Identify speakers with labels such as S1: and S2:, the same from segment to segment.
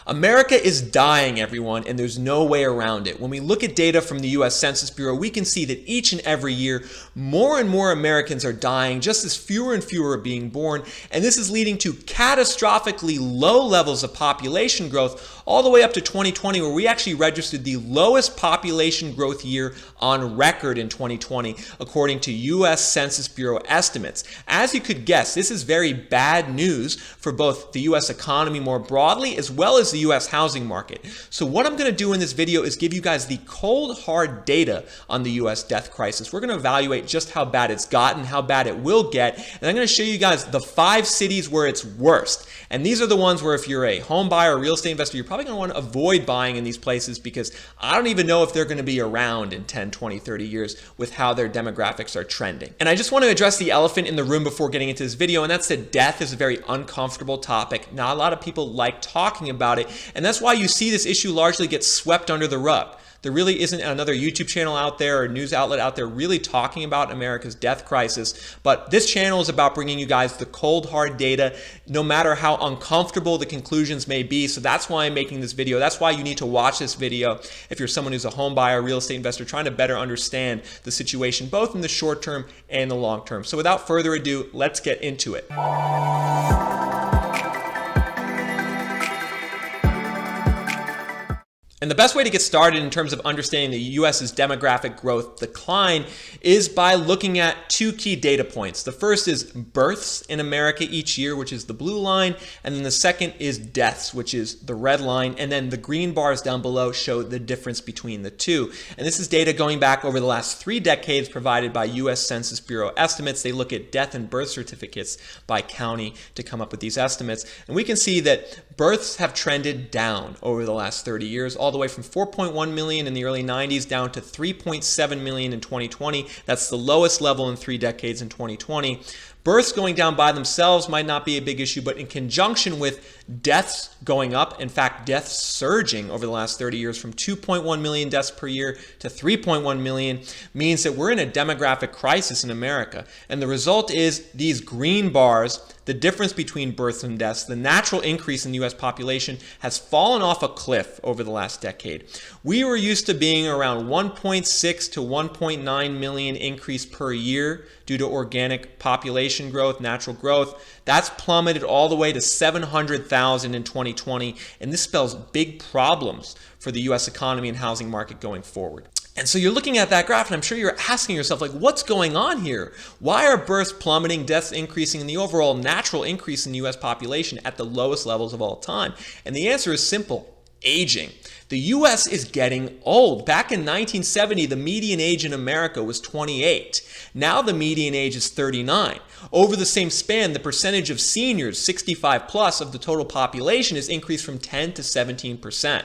S1: America is dying, everyone, and there's no way around it. When we look at data from the US Census Bureau, we can see that each and every year, more and more Americans are dying, just as fewer and fewer are being born, and this is leading to catastrophically low levels of population growth, all the way up to 2020, where we actually registered the lowest population growth year on record in 2020, according to US Census Bureau estimates. As you could guess, this is very bad news for both the US economy more broadly, as well as the US housing market. So what I'm going to do in this video is give you guys the cold hard data on the US death crisis. We're going to evaluate just how bad it's gotten, how bad it will get, and I'm going to show you guys the 5 cities where it's worst. And these are the ones where if you're a home buyer or real estate investor, you're probably going to want to avoid buying in these places, because I don't even know if they're going to be around in 10, 20, 30 years with how their demographics are trending. And I just want to address the elephant in the room before getting into this video, and that's that death is a very uncomfortable topic. Not a lot of people like talking about it, and that's why you see this issue largely get swept under the rug. There really isn't another YouTube channel out there or news outlet out there really talking about America's death crisis. But this channel is about bringing you guys the cold hard data, no matter how uncomfortable the conclusions may be. So that's why I'm making this video. That's why you need to watch this video if you're someone who's a home buyer, real estate investor, trying to better understand the situation, both in the short term and the long term. So without further ado, let's get into it. And the best way to get started in terms of understanding the US's demographic growth decline is by looking at 2 key data points. The first is births in America each year, which is the blue line, and then the second is deaths, which is the red line, and then the green bars down below show the difference between the two. And this is data going back over the last 3 decades provided by US Census Bureau estimates. They look at death and birth certificates by county to come up with these estimates. And we can see that births have trended down over the last 30 years, all the way from 4.1 million in the early 90s down to 3.7 million in 2020. That's the lowest level in 3 decades in 2020. Births going down by themselves might not be a big issue, but in conjunction with deaths going up, in fact, deaths surging over the last 30 years from 2.1 million deaths per year to 3.1 million, means that we're in a demographic crisis in America. And the result is these green bars, the difference between births and deaths, the natural increase in the US population has fallen off a cliff over the last decade. We were used to being around 1.6 to 1.9 million increase per year due to organic population growth, natural growth. That's plummeted all the way to 700,000 in 2020, and this spells big problems for the US economy and housing market going forward. And so you're looking at that graph, and I'm sure you're asking yourself, like, what's going on here? Why are births plummeting, deaths increasing, and the overall natural increase in the US population at the lowest levels of all time? And the answer is simple: aging. The US is getting old. Back in 1970, the median age in America was 28. Now the median age is 39. Over the same span, the percentage of seniors 65 plus of the total population has increased from 10 to 17%.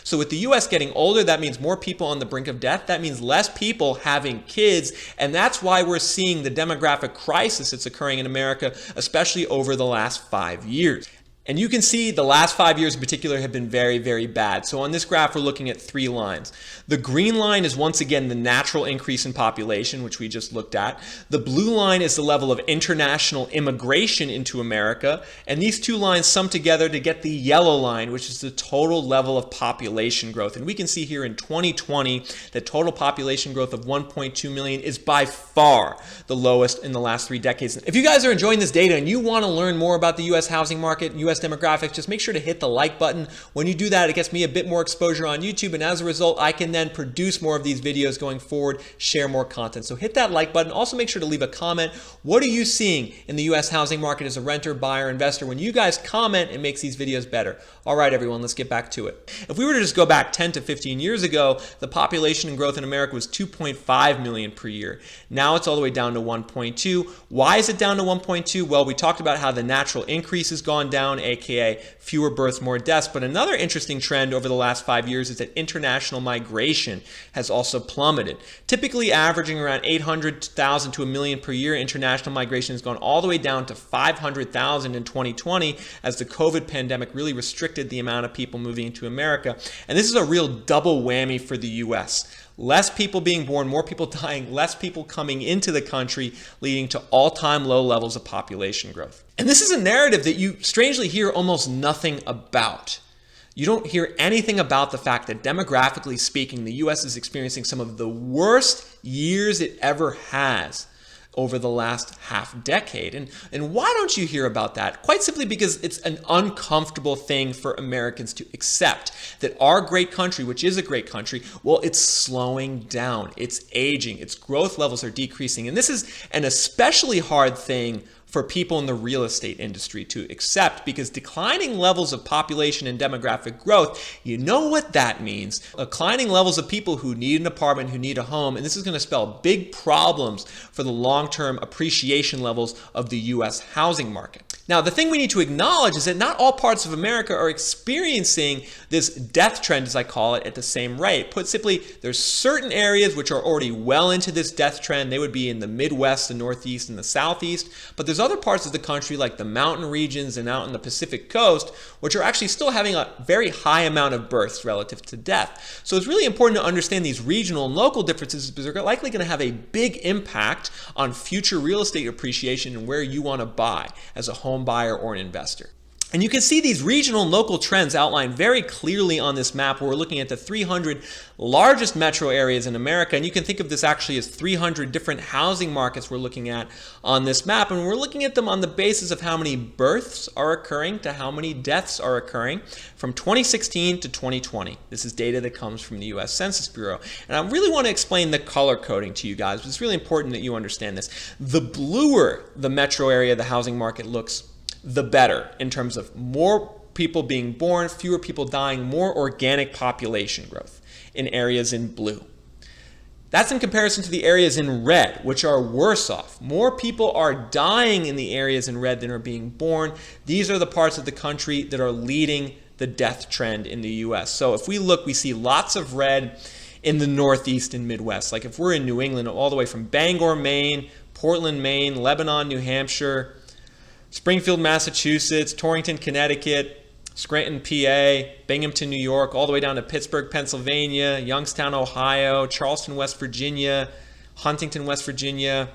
S1: So with the US getting older, that means more people on the brink of death. That means less people having kids. And that's why we're seeing the demographic crisis that's occurring in America, especially over the last 5 years. And you can see the last 5 years in particular have been very, very bad. So on this graph, we're looking at 3 lines. The green line is once again the natural increase in population, which we just looked at. The blue line is the level of international immigration into America. And these 2 lines sum together to get the yellow line, which is the total level of population growth. And we can see here in 2020 that total population growth of 1.2 million is by far the lowest in the last 3 decades. If you guys are enjoying this data and you want to learn more about the US housing market, US demographics, just make sure to hit the like button. When you do that, it gets me a bit more exposure on YouTube, and as a result, I can then produce more of these videos going forward, share more content. So hit that like button. Also make sure to leave a comment. What are you seeing in the US housing market as a renter, buyer, investor? When you guys comment, it makes these videos better. All right, everyone, let's get back to it. If we were to just go back 10 to 15 years ago, the population and growth in America was 2.5 million per year. Now it's all the way down to 1.2. Why is it down to 1.2? Well, we talked about how the natural increase has gone down, aka fewer births, more deaths. But another interesting trend over the last 5 years is that international migration has also plummeted. Typically averaging around 800,000 to a million per year, international migration has gone all the way down to 500,000 in 2020 as the COVID pandemic really restricted the amount of people moving into America. And this is a real double whammy for the US. Less people being born, more people dying, less people coming into the country, leading to all-time low levels of population growth. And this is a narrative that you strangely hear almost nothing about. You don't hear anything about the fact that demographically speaking, the US is experiencing some of the worst years it ever has over the last half decade. And why don't you hear about that? Quite simply because it's an uncomfortable thing for Americans to accept, that our great country, which is a great country, well, it's slowing down, it's aging, its growth levels are decreasing. And this is an especially hard thing for people in the real estate industry to accept, because declining levels of population and demographic growth, you know what that means. Declining levels of people who need an apartment, who need a home, and this is going to spell big problems for the long-term appreciation levels of the US housing market. Now, the thing we need to acknowledge is that not all parts of America are experiencing this death trend, as I call it, at the same rate. Put simply, there's certain areas which are already well into this death trend. They would be in the Midwest, the Northeast, and the Southeast. But there's other parts of the country, like the mountain regions and out in the Pacific coast, which are actually still having a very high amount of births relative to death. So it's really important to understand these regional and local differences, because they're likely going to have a big impact on future real estate appreciation and where you want to buy as a home buyer or an investor. And you can see these regional and local trends outlined very clearly on this map, where we're looking at the 300 largest metro areas in America. And you can think of this actually as 300 different housing markets we're looking at on this map. And we're looking at them on the basis of how many births are occurring to how many deaths are occurring from 2016 to 2020. This is data that comes from the US Census Bureau. And I really want to explain the color coding to you guys. It's really important that you understand this. The bluer the metro area, the housing market looks, the better in terms of more people being born, fewer people dying, more organic population growth in areas in blue. That's in comparison to the areas in red, which are worse off. More people are dying in the areas in red than are being born. These are the parts of the country that are leading the death trend in the US. So if we look, we see lots of red in the Northeast and Midwest. Like if we're in New England, all the way from Bangor, Maine, Portland, Maine, Lebanon, New Hampshire, Springfield, Massachusetts, Torrington, Connecticut, Scranton, PA, Binghamton, New York, all the way down to Pittsburgh, Pennsylvania, Youngstown, Ohio, Charleston, West Virginia, Huntington, West Virginia.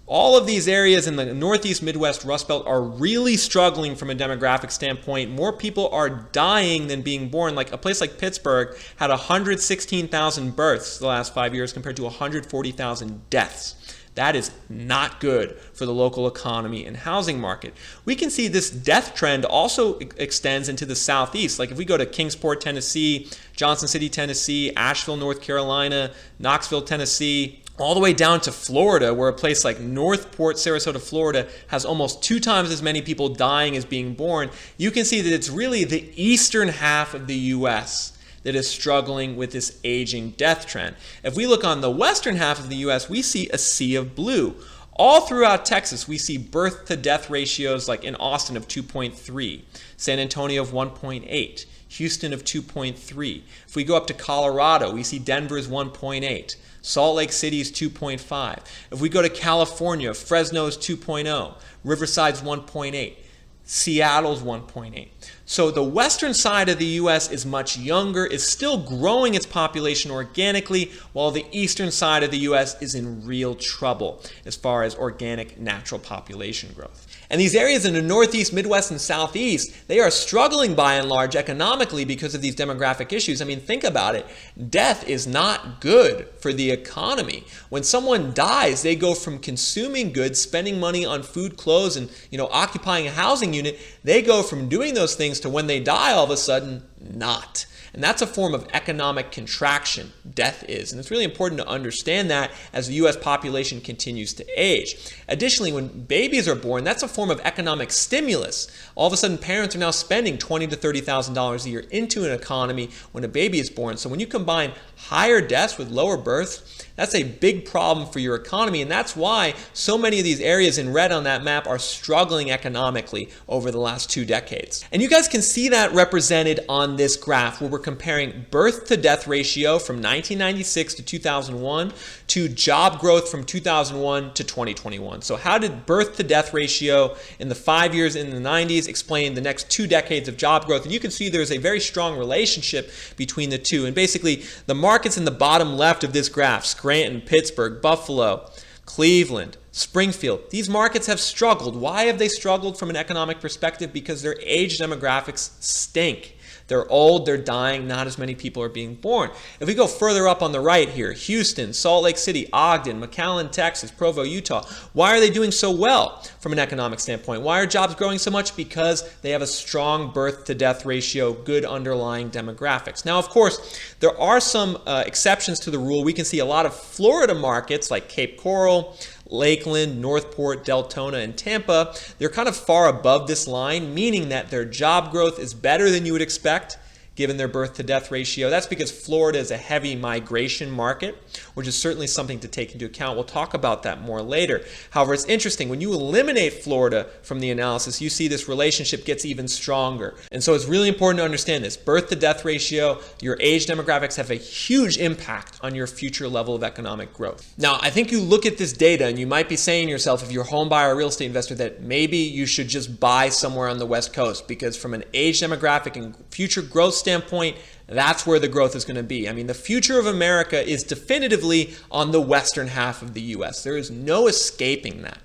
S1: All of these areas in the Northeast, Midwest, Rust Belt are really struggling from a demographic standpoint. More people are dying than being born. Like a place like Pittsburgh had 116,000 births the last 5 years compared to 140,000 deaths. That is not good for the local economy and housing market. We can see this death trend also extends into the Southeast. Like if we go to Kingsport, Tennessee, Johnson City, Tennessee, Asheville, North Carolina, Knoxville, Tennessee, all the way down to Florida, where a place like Northport, Sarasota, Florida has almost 2 times as many people dying as being born. You can see that it's really the eastern half of the US that is struggling with this aging death trend. If we look on the western half of the US, we see a sea of blue. All throughout Texas, we see birth to death ratios like in Austin of 2.3, San Antonio of 1.8, Houston of 2.3. If we go up to Colorado, we see Denver's 1.8. Salt Lake City's 2.5. If we go to California, Fresno's 2.0, Riverside's 1.8. Seattle's 1.8. So the western side of the US is much younger, is still growing its population organically, while the eastern side of the US is in real trouble as far as organic natural population growth. And these areas in the Northeast, Midwest, and Southeast, they are struggling by and large economically because of these demographic issues. I mean, think about it. Death is not good for the economy. When someone dies, they go from consuming goods, spending money on food, clothes, and occupying a housing unit. They go from doing those things to when they die, all of a sudden, not. And that's a form of economic contraction, death is. And it's really important to understand that as the U.S. population continues to age. Additionally, when babies are born, that's a form of economic stimulus. All of a sudden, parents are now spending $20,000 to $30,000 a year into an economy when a baby is born. So when you combine higher deaths with lower births, that's a big problem for your economy. And that's why so many of these areas in red on that map are struggling economically over the last 2 decades. And you guys can see that represented on this graph where we're comparing birth to death ratio from 1996 to 2001 to job growth from 2001 to 2021. So how did birth to death ratio in the 5 years in the 90s explain the next 2 decades of job growth? And you can see there's a very strong relationship between the two. And basically the markets in the bottom left of this graph, Scranton, Pittsburgh, Buffalo, Cleveland, Springfield, these markets have struggled. Why have they struggled from an economic perspective? Because their age demographics stink. They're old, they're dying, not as many people are being born. If we go further up on the right here, Houston, Salt Lake City, Ogden, McAllen, Texas, Provo, Utah, why are they doing so well from an economic standpoint? Why are jobs growing so much? Because they have a strong birth to death ratio, good underlying demographics. Now, of course, there are some exceptions to the rule. We can see a lot of Florida markets like Cape Coral, Lakeland, Northport, Deltona, and Tampa. They're kind of far above this line, meaning that their job growth is better than you would expect given their birth to death ratio. That's because Florida is a heavy migration market, which is certainly something to take into account. We'll talk about that more later. However, it's interesting. When you eliminate Florida from the analysis, you see this relationship gets even stronger. And so it's really important to understand this. Birth to death ratio, your age demographics have a huge impact on your future level of economic growth. Now, I think you look at this data and you might be saying to yourself, if you're a home buyer or real estate investor, that maybe you should just buy somewhere on the West Coast, because from an age demographic and future growth standpoint, that's where the growth is going to be. I mean, the future of America is definitively on the western half of the US. There is no escaping that.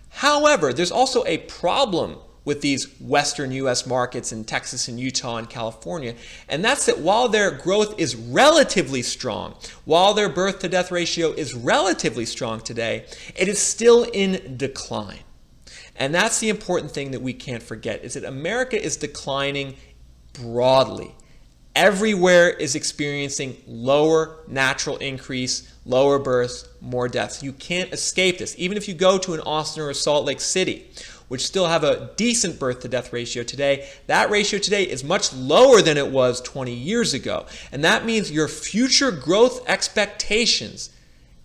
S1: However, there's also a problem with these western US markets in Texas and Utah and California, and that's that while their growth is relatively strong, while their birth to death ratio is relatively strong today, it is still in decline. And that's the important thing that we can't forget, is that America is declining broadly. Everywhere is experiencing lower natural increase, lower births, more deaths. You can't escape this. Even if you go to an Austin or a Salt Lake City, which still have a decent birth to death ratio today, that ratio today is much lower than it was 20 years ago. And that means your future growth expectations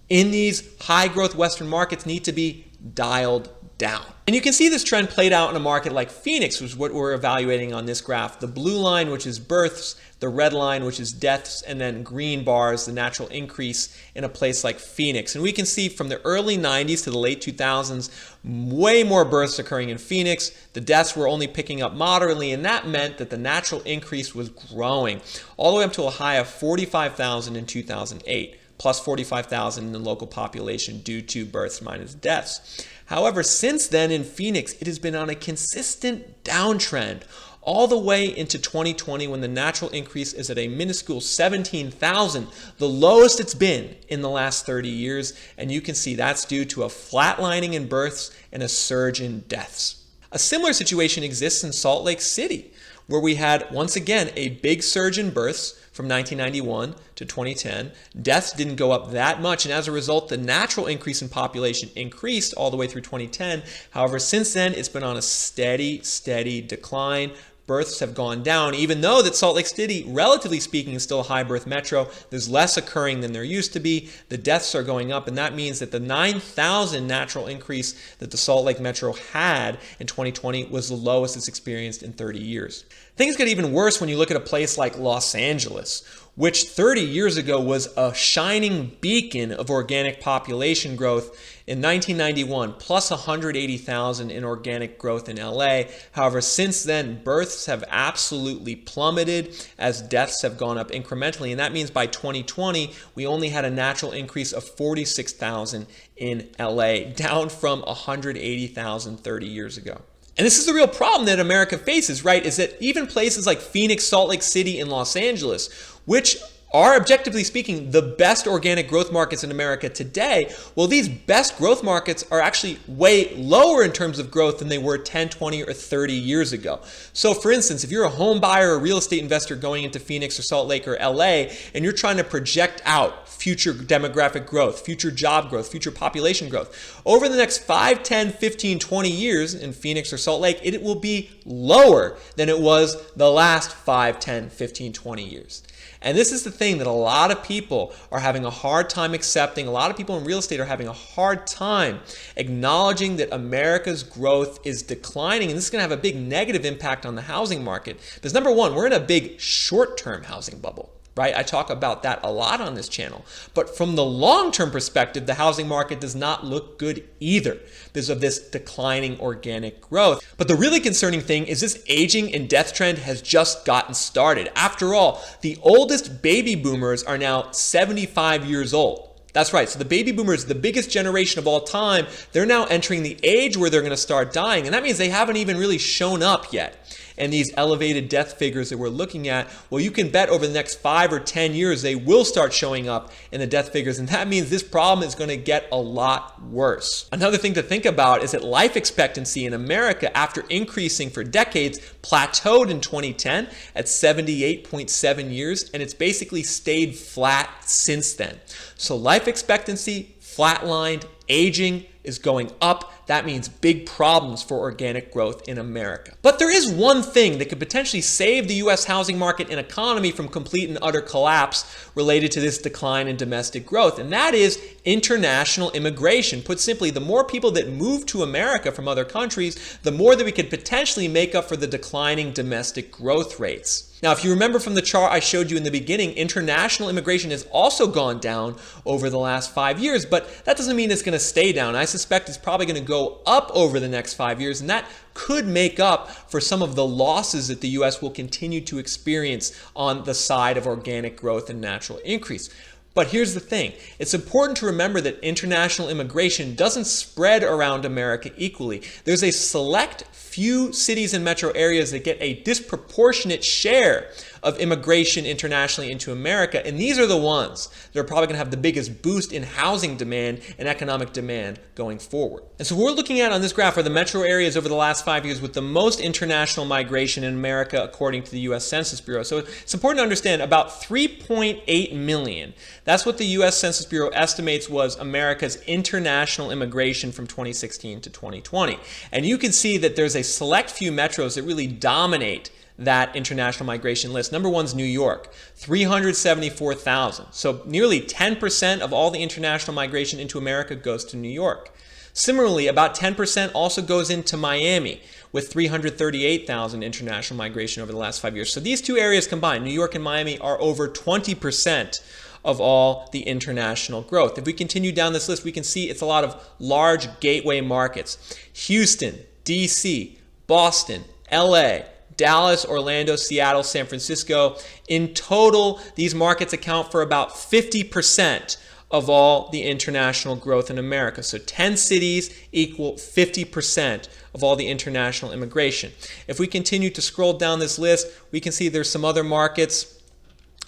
S1: in these high growth Western markets need to be dialed down. And you can see this trend played out in a market like Phoenix, which is what we're evaluating on this graph. The blue line, which is births, the red line, which is deaths, and then green bars, the natural increase in a place like Phoenix. And we can see from the early 90s to the late 2000s, way more births occurring in Phoenix. The deaths were only picking up moderately, and that meant that the natural increase was growing all the way up to a high of 45,000 in 2008. Plus 45,000 in the local population due to births minus deaths. However, since then in Phoenix, it has been on a consistent downtrend all the way into 2020, when the natural increase is at a minuscule 17,000, the lowest it's been in the last 30 years. And you can see that's due to a flatlining in births and a surge in deaths. A similar situation exists in Salt Lake City, where we had, once again, a big surge in births from 1991 to 2010. Deaths didn't go up that much, and as a result, the natural increase in population increased all the way through 2010. However, since then, it's been on a steady decline. Births have gone down, even though that Salt Lake City, relatively speaking, is still a high birth metro. There's less occurring than there used to be. The deaths are going up, and that means that the 9,000 natural increase that the Salt Lake metro had in 2020 was the lowest it's experienced in 30 years. Things get even worse when you look at a place like Los Angeles, which 30 years ago was a shining beacon of organic population growth. In 1991, plus 180,000 in organic growth in LA. However, since then, births have absolutely plummeted as deaths have gone up incrementally. And that means by 2020, we only had a natural increase of 46,000 in LA, down from 180,000 30 years ago. And this is the real problem that America faces, right? Is that even places like Phoenix, Salt Lake City, and Los Angeles, which are objectively speaking the best organic growth markets in America today, well, these best growth markets are actually way lower in terms of growth than they were 10, 20, or 30 years ago. So for instance, if you're a home buyer or real estate investor going into Phoenix or Salt Lake or LA, and you're trying to project out future demographic growth, future job growth, future population growth, over the next 5, 10, 15, 20 years in Phoenix or Salt Lake, it will be lower than it was the last 5, 10, 15, 20 years. And this is the thing that a lot of people are having a hard time accepting. A lot of people in real estate are having a hard time acknowledging that America's growth is declining. And this is going to have a big negative impact on the housing market. Because number one, we're in a big short-term housing bubble. Right? I talk about that a lot on this channel. But from the long-term perspective, the housing market does not look good either because of this declining organic growth. But the really concerning thing is this aging and death trend has just gotten started. After all, the oldest baby boomers are now 75 years old. That's right. So the baby boomers, the biggest generation of all time, they're now entering the age where they're going to start dying. And that means they haven't even really shown up yet. and these elevated death figures that we're looking at, well, you can bet over the next 5 or 10 years they will start showing up in the death figures, and that means this problem is going to get a lot worse. Another thing to think about is that life expectancy in America, after increasing for decades, plateaued in 2010 at 78.7 years, and it's basically stayed flat since then. So life expectancy flatlined, aging is going up. That means big problems for organic growth in America. But there is one thing that could potentially save the U.S. housing market and economy from complete and utter collapse related to this decline in domestic growth, and that is international immigration. Put simply, the more people that move to America from other countries, the more that we could potentially make up for the declining domestic growth rates. Now, if you remember from the chart I showed you in the beginning, international immigration has also gone down over the last 5 years, but that doesn't mean it's going to stay down. I suspect it's probably going to go up over the next 5 years, and that could make up for some of the losses that the U.S. will continue to experience on the side of organic growth and natural increase. But here's the thing. It's important to remember that international immigration doesn't spread around America equally. There's a select few cities and metro areas that get a disproportionate share of immigration internationally into America, and these are the ones that are probably going to have the biggest boost in housing demand and economic demand going forward. And so what we're looking at on this graph are the metro areas over the last 5 years with the most international migration in America according to the US Census Bureau. So it's important to understand about 3.8 million. That's what the US Census Bureau estimates was America's international immigration from 2016 to 2020. And you can see that there's a select few metros that really dominate that international migration list. Number one is New York, 374,000. So nearly 10% of all the international migration into America goes to New York. Similarly, about 10% also goes into Miami with 338,000 international migration over the last 5 years. So these two areas combined, New York and Miami, are over 20% of all the international growth. If we continue down this list, we can see it's a lot of large gateway markets. Houston, DC, Boston, LA, Dallas, Orlando, Seattle, San Francisco. In total, these markets account for about 50% of all the international growth in America. So 10 cities equal 50% of all the international immigration. If we continue to scroll down this list, we can see there's some other markets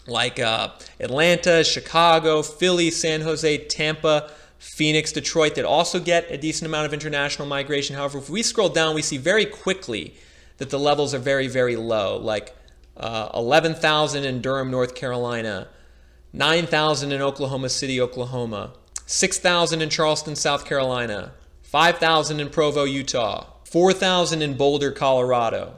S1: like Atlanta, Chicago, Philly, San Jose, Tampa, Phoenix, Detroit that also get a decent amount of international migration. However, if we scroll down, we see very quickly that the levels are very, very low, like 11,000 in Durham, North Carolina, 9,000 in Oklahoma City, Oklahoma, 6,000 in Charleston, South Carolina, 5,000 in Provo, Utah, 4,000 in Boulder, Colorado.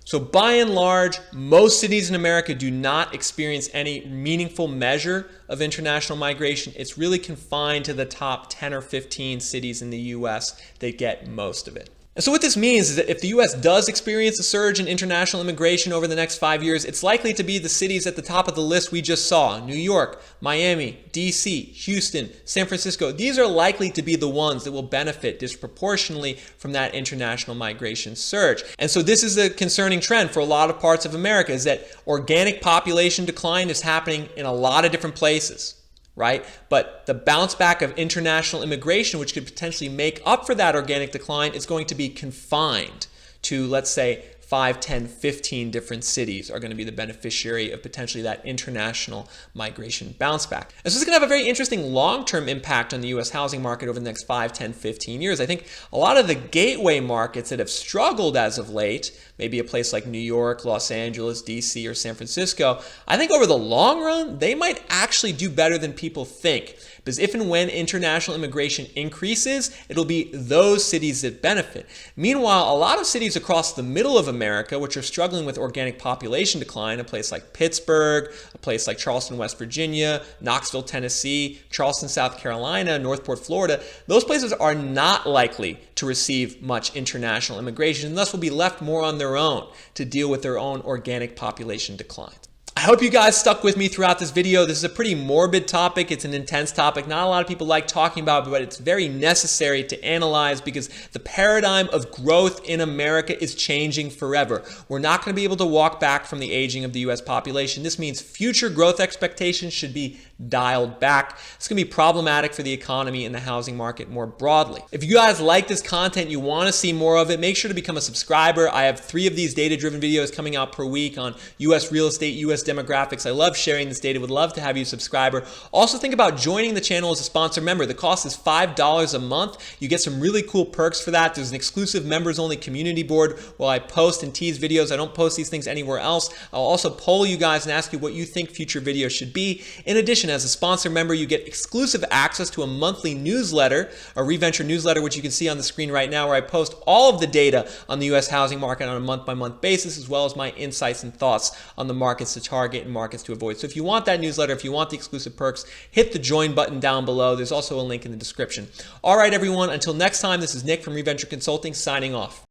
S1: So by and large, most cities in America do not experience any meaningful measure of international migration. It's really confined to the top 10 or 15 cities in the U.S. that get most of it. And so what this means is that if the U.S. does experience a surge in international immigration over the next 5 years, it's likely to be the cities at the top of the list we just saw: New York, Miami, D.C., Houston, San Francisco. These are likely to be the ones that will benefit disproportionately from that international migration surge. And so this is a concerning trend for a lot of parts of America, is that organic population decline is happening in a lot of different places. Right? But the bounce back of international immigration, which could potentially make up for that organic decline, is going to be confined to, let's say, 5, 10, 15 different cities are going to be the beneficiary of potentially that international migration bounce back. And so this is going to have a very interesting long-term impact on the U.S. housing market over the next 5, 10, 15 years. I think a lot of the gateway markets that have struggled as of late, maybe a place like New York, Los Angeles, D.C., or San Francisco, I think over the long run, they might actually do better than people think. Because if and when international immigration increases, it'll be those cities that benefit. Meanwhile, a lot of cities across the middle of America, which are struggling with organic population decline, a place like Pittsburgh, a place like Charleston, West Virginia, Knoxville, Tennessee, Charleston, South Carolina, Northport, Florida, those places are not likely to receive much international immigration and thus will be left more on their own to deal with their own organic population decline. I hope you guys stuck with me throughout this video. This is a pretty morbid topic. It's an intense topic. Not a lot of people like talking about it, but it's very necessary to analyze because the paradigm of growth in America is changing forever. We're not going to be able to walk back from the aging of the US population. This means future growth expectations should be dialed back. It's going to be problematic for the economy and the housing market more broadly. If you guys like this content, you want to see more of it, make sure to become a subscriber. I have 3 of these data-driven videos coming out per week on US real estate, US demographics. I love sharing this data. Would love to have you a subscriber. Also think about joining the channel as a sponsor member. The cost is $5 a month. You get some really cool perks for that. There's an exclusive members-only community board where I post and tease videos. I don't post these things anywhere else. I'll also poll you guys and ask you what you think future videos should be. In addition, as a sponsor member, you get exclusive access to a monthly newsletter, a ReVenture newsletter, which you can see on the screen right now, where I post all of the data on the US housing market on a month-by-month basis, as well as my insights and thoughts on the markets to target and markets to avoid. So if you want that newsletter, if you want the exclusive perks, hit the join button down below. There's also a link in the description. All right, everyone, until next time, this is Nick from ReVenture Consulting signing off.